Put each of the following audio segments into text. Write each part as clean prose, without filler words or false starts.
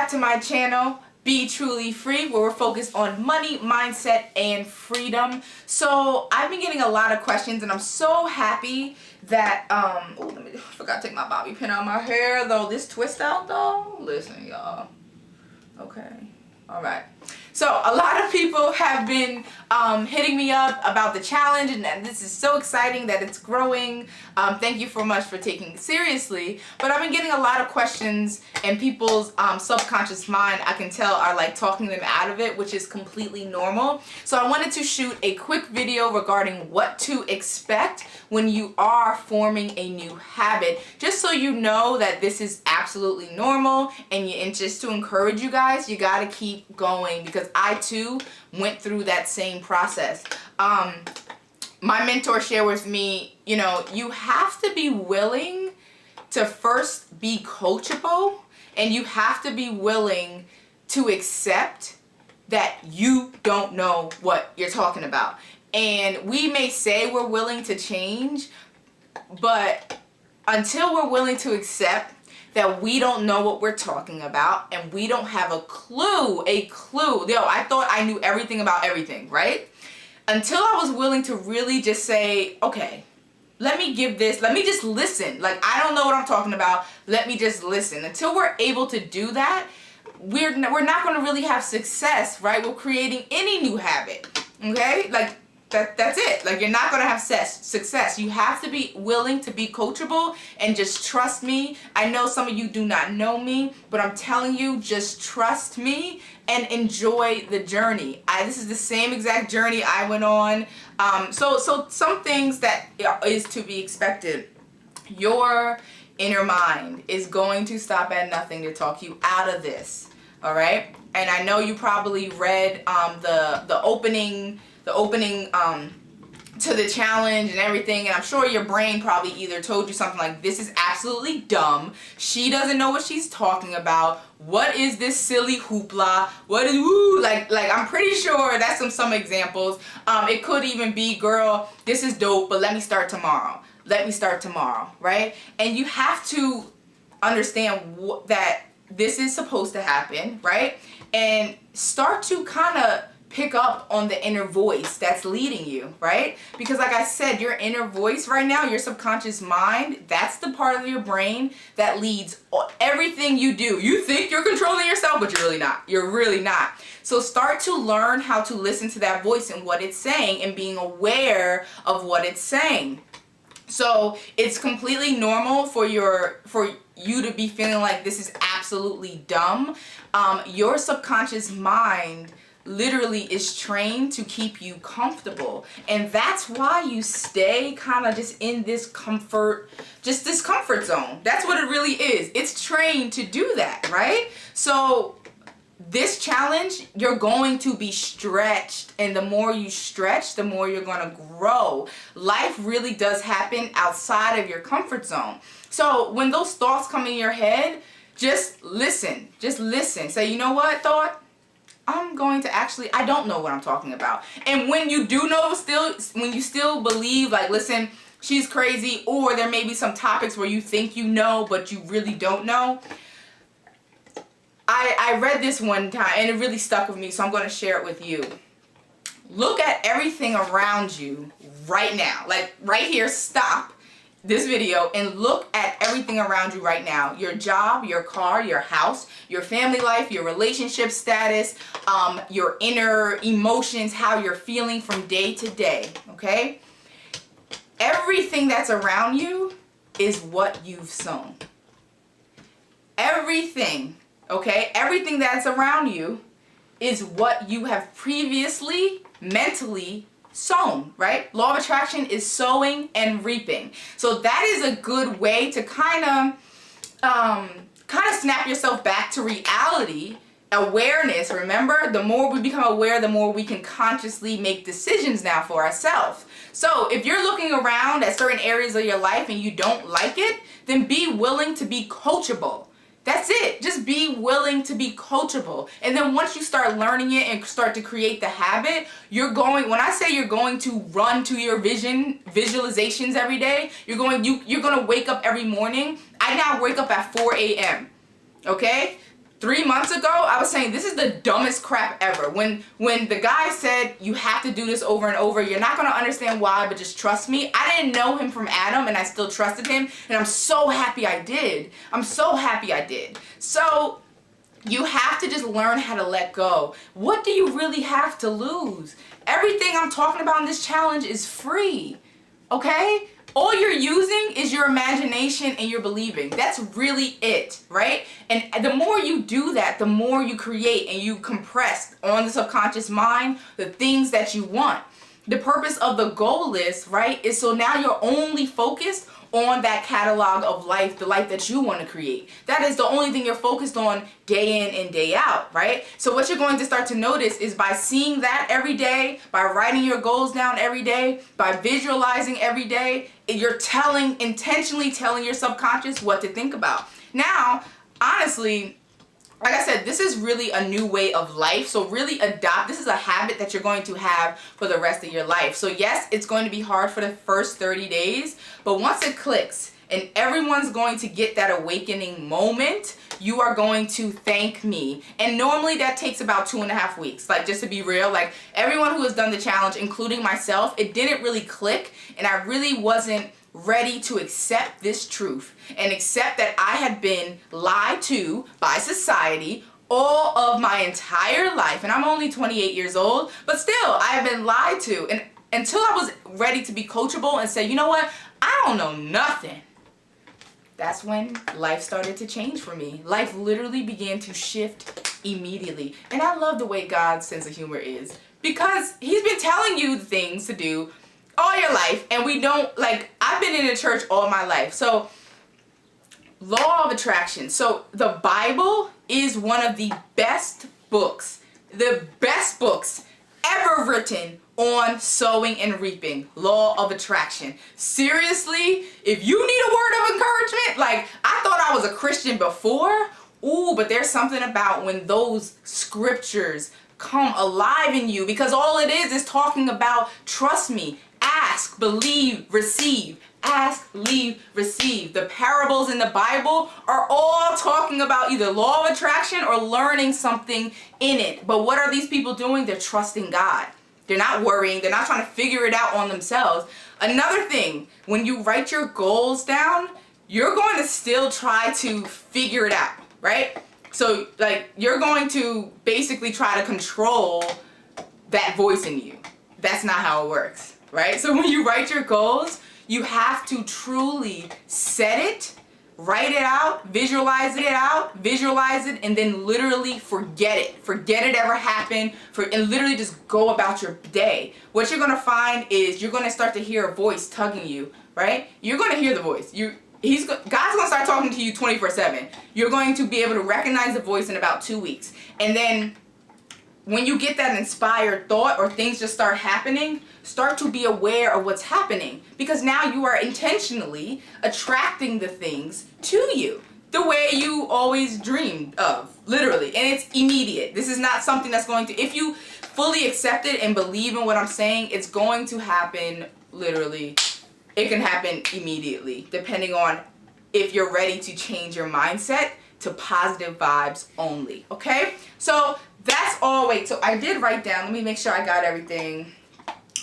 back to my channel, Be Truly Free, where we're focused on money, mindset, and freedom. So I've been getting a lot of questions, and I'm so happy that I forgot to take my bobby pin out of my hair though. This twist out though. Listen, y'all. Okay. All right. So a lot of people have been hitting me up about the challenge, and this is so exciting that it's growing. Thank you so much for taking it seriously. But I've been getting a lot of questions, and people's subconscious mind, I can tell, are like talking them out of it, which is completely normal. So I wanted to shoot a quick video regarding what to expect when you are forming a new habit, just so you know that this is absolutely normal. And just to encourage you guys, you got to keep going, because I too went through that same process. My mentor shared with me, you know, you have to be willing to first be coachable, and you have to be willing to accept that you don't know what you're talking about. And we may say we're willing to change, but until we're willing to accept that we don't know what we're talking about and we don't have a clue. Yo, I thought I knew everything about everything, right? Until I was willing to really just say, okay, let me just listen. Like, I don't know what I'm talking about. Let me just listen. Until we're able to do that, we're not going to really have success, right? We're creating any new habit, okay? Like, that's it. Like, you're not going to have success. You have to be willing to be coachable and just trust me. I know some of you do not know me, but I'm telling you, just trust me and enjoy the journey. This is the same exact journey I went on. So some things that is to be expected. Your inner mind is going to stop at nothing to talk you out of this. All right. And I know you probably read the opening to the challenge and everything, and I'm sure your brain probably either told you something like, this is absolutely dumb, she doesn't know what she's talking about, what is this silly hoopla, what is woo, like I'm pretty sure that's some examples. It could even be, girl, this is dope, but let me start tomorrow, right? And you have to understand that this is supposed to happen, right? And start to kind of pick up on the inner voice that's leading you, right? Because like I said, your inner voice right now, your subconscious mind, that's the part of your brain that leads everything you do. You think you're controlling yourself, but you're really not. You're really not. So start to learn how to listen to that voice and what it's saying, and being aware of what it's saying. So it's completely normal for you to be feeling like this is absolutely dumb. Your subconscious mind literally is trained to keep you comfortable, and that's why you stay kind of just in this comfort zone. That's what it really is. It's trained to do that, right? So this challenge, you're going to be stretched, and the more you stretch, the more you're going to grow. Life really does happen outside of your comfort zone. So when those thoughts come in your head, just listen. Say, you know what, thought? I don't know what I'm talking about. And when you do know, when you still believe, like, listen, she's crazy, or there may be some topics where you think you know, but you really don't know. I read this one time, and it really stuck with me, so I'm going to share it with you. Look at everything around you right now. Like, right here, stop this video and look at everything around you right now. Your job, your car, your house, your family life, your relationship status, your inner emotions, how you're feeling from day to day, okay? Everything that's around you is what you've sown. Everything, okay? Everything that's around you is what you have previously mentally sown, right? Law of attraction is sowing and reaping. So that is a good way to kind of snap yourself back to reality. Awareness, remember, the more we become aware, the more we can consciously make decisions now for ourselves. So if you're looking around at certain areas of your life and you don't like it, then be willing to be coachable. That's it. Just be willing to be coachable. And then once you start learning it and start to create the habit, when I say you're going to run to your visualizations every day, you're going to wake up every morning. I now wake up at 4 a.m. Okay? 3 months ago, I was saying this is the dumbest crap ever. When the guy said you have to do this over and over, you're not gonna understand why, but just trust me. I didn't know him from Adam, and I still trusted him, and I'm so happy I did. I'm so happy I did. So you have to just learn how to let go. What do you really have to lose? Everything I'm talking about in this challenge is free, okay? All you're using is your imagination and your believing. That's really it, right? And the more you do that, the more you create and you compress on the subconscious mind the things that you want. The purpose of the goal list, right, is so now you're only focused on that catalog of life, the life that you want to create. That is the only thing you're focused on day in and day out, right? So what you're going to start to notice is by seeing that every day, by writing your goals down every day, by visualizing every day, you're intentionally telling your subconscious what to think about. Now, honestly, like I said, this is really a new way of life. So really adopt, this is a habit that you're going to have for the rest of your life. So yes, it's going to be hard for the first 30 days, but once it clicks and everyone's going to get that awakening moment, you are going to thank me. And normally that takes about 2.5 weeks. Like, just to be real, like everyone who has done the challenge, including myself, it didn't really click, and I really wasn't ready to accept this truth and accept that I had been lied to by society all of my entire life. And I'm only 28 years old, but still I have been lied to. And until I was ready to be coachable and say, you know what, I don't know nothing, that's when life started to change for me. Life literally began to shift immediately. And I love the way God's sense of humor is, because he's been telling you things to do all your life, and we don't, like, I've been in a church all my life. So law of attraction. So the Bible is one of the best books ever written on sowing and reaping. Law of attraction. Seriously, if you need a word of encouragement, like, I thought I was a Christian before. Ooh, but there's something about when those scriptures come alive in you, because all it is talking about, trust me, ask, believe, receive. Ask, believe, receive. The parables in the Bible are all talking about either law of attraction or learning something in it. But what are these people doing? They're trusting God. They're not worrying. They're not trying to figure it out on themselves. Another thing, when you write your goals down, you're going to still try to figure it out, right? So, like, you're going to basically try to control that voice in you. That's not how it works, right? So when you write your goals, you have to truly set it, write it out, visualize it, and then literally forget it. Forget it ever happened, and literally just go about your day. What you're gonna find is you're gonna start to hear a voice tugging you, right? You're gonna hear the voice. God's gonna start talking to you 24/7. You're going to be able to recognize the voice in about 2 weeks. And then when you get that inspired thought or things just start happening, start to be aware of what's happening, because now you are intentionally attracting the things to you the way you always dreamed of, literally. And it's immediate. This is not something that's going to, if you fully accept it and believe in what I'm saying, it's going to happen literally. It can happen immediately, depending on if you're ready to change your mindset to positive vibes only, okay? So that's all. Wait, so I did write down, let me make sure I got everything.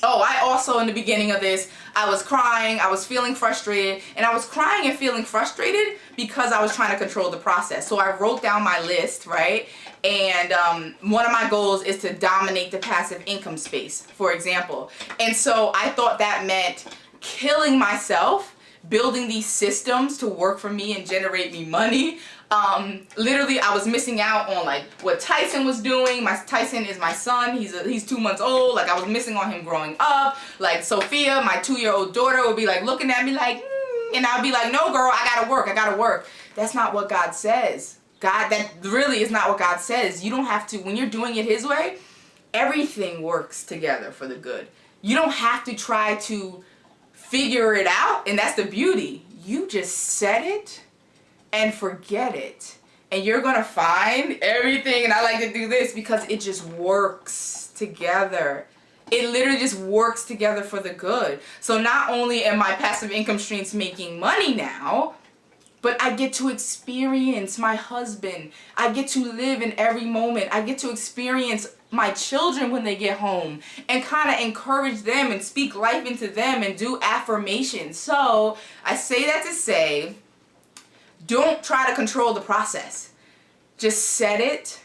Oh, I also, in the beginning of this, I was crying, I was feeling frustrated, and I was crying and feeling frustrated because I was trying to control the process. So I wrote down my list, right? And one of my goals is to dominate the passive income space, for example. And so I thought that meant killing myself, building these systems to work for me and generate me money. Literally, I was missing out on like what Tyson was doing. Tyson is my son. He's 2 months old. Like, I was missing on him growing up. Like, Sophia, my 2-year-old daughter, would be like looking at me like, and I'd be like, no, girl, I gotta work. That's not what God says. That really is not what God says. You don't have to, when you're doing it His way, everything works together for the good. You don't have to try to figure it out, and that's the beauty. You just set it and forget it, and you're gonna find everything. And I like to do this because it just works together. It literally just works together for the good. So not only am my passive income streams making money now, but I get to experience my husband. I get to live in every moment. I get to experience my children when they get home and kind of encourage them and speak life into them and do affirmations. So I say that to say, don't try to control the process. Just set it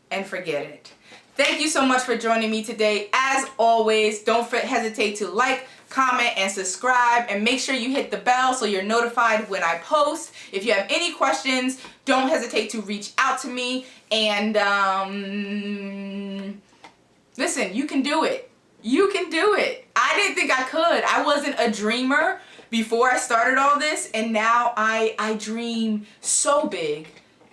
and forget it. Thank you so much for joining me today. As always, don't hesitate to like, comment, and subscribe, and make sure you hit the bell so you're notified when I post. If you have any questions, don't hesitate to reach out to me. And listen, you can do it. You can do it. I didn't think I could. I wasn't a dreamer before I started all this, and now I dream so big.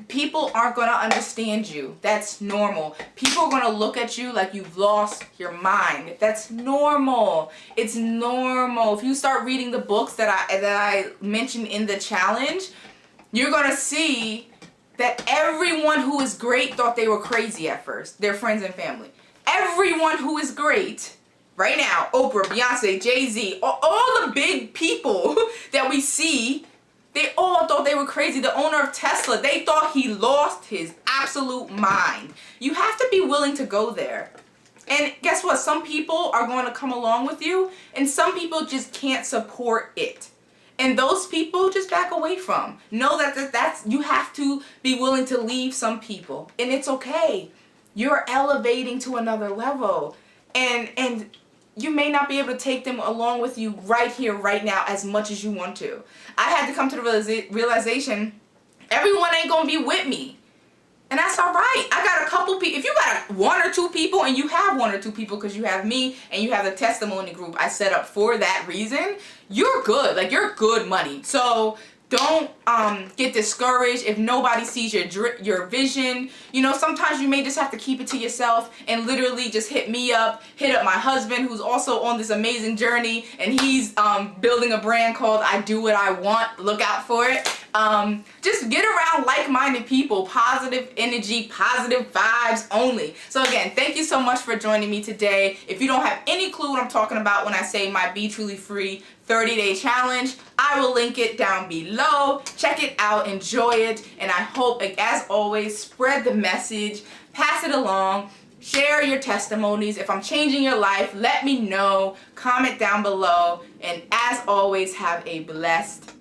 People aren't going to understand you. That's normal. People are going to look at you like you've lost your mind. That's normal. It's normal. If you start reading the books that I mentioned in the challenge, you're going to see that everyone who is great thought they were crazy at first. Their friends and family. Everyone who is great right now, Oprah, Beyonce, Jay-Z, all the big people that we see, they all thought they were crazy. The owner of Tesla, they thought he lost his absolute mind. You have to be willing to go there. And guess what? Some people are going to come along with you, and some people just can't support it. And those people, just back away from. Know that's you have to be willing to leave some people. And it's okay. You're elevating to another level. And you may not be able to take them along with you right here, right now, as much as you want to. I had to come to the realization, everyone ain't going to be with me. And that's all right. I got a couple people. If you got one or two people, and you have one or two people because you have me and you have the testimony group I set up for that reason, you're good. Like, you're good money. So don't get discouraged if nobody sees your vision. You know, sometimes you may just have to keep it to yourself and literally just hit me up, hit up my husband who's also on this amazing journey, and he's building a brand called I Do What I Want. Look out for it. Just get around like-minded people, positive energy, positive vibes only. So again, thank you so much for joining me today. If you don't have any clue what I'm talking about when I say my Be Truly Free 30-day challenge, I will link it down below. Check it out, enjoy it, and I hope, as always, spread the message, pass it along, share your testimonies. If I'm changing your life, let me know, comment down below, and as always, have a blessed